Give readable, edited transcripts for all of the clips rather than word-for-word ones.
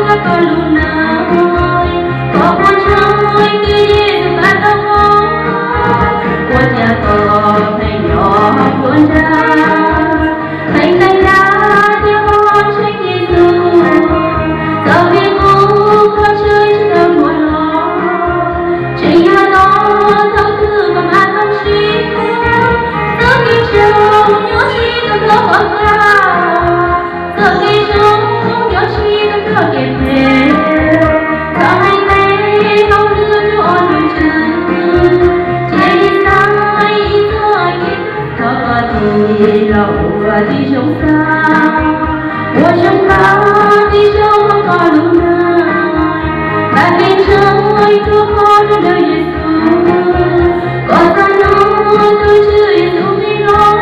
các con luôn ơi, có con trai kia Giêsu ban tao có, của cha con thầy nhỏ con cha, thầy thầy đã theo con trách Giêsu, giờ vì ngu con chơi chứ đâu buồn lo, chính là nó thấu thư và mang tâm trí, giờ khi trông nhớ chi tôi có quảng cáo, giờ khi trông nhớ chi tôi có kịp về, giờ anh thấy không đưa cho ôn đôi chừng, chỉ đi sai giờ nghĩ thở thì lâu thì trông xa, của trong ta thì trông không còn lúc nào, tại vì trời thương con trong đời Giêsu, còn ta nói tôi chưa Giêsu vì nó,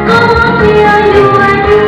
có khi ai yêu ai đi.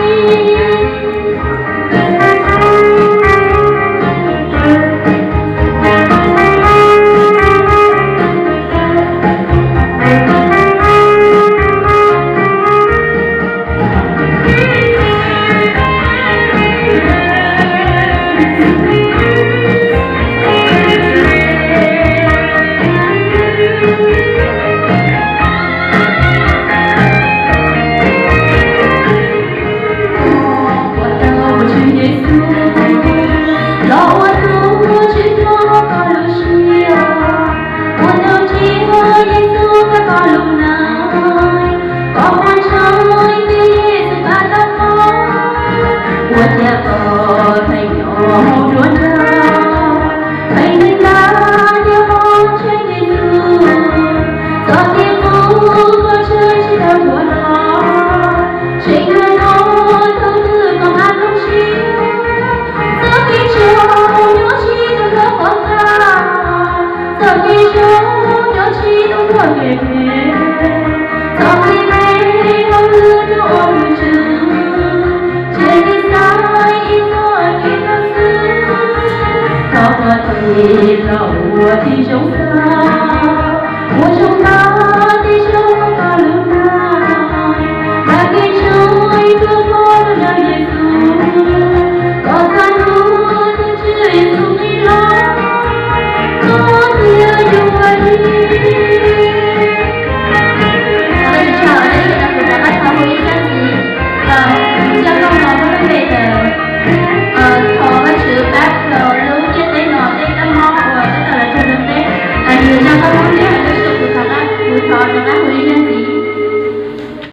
Thì lâu thì trông xa, của trong ta thì trông không còn lúc nào, và khi trời thương con đời Giêsu, có gian nuôi tôi chưa Giêsu nghĩ lo, có nhiều yêu đi.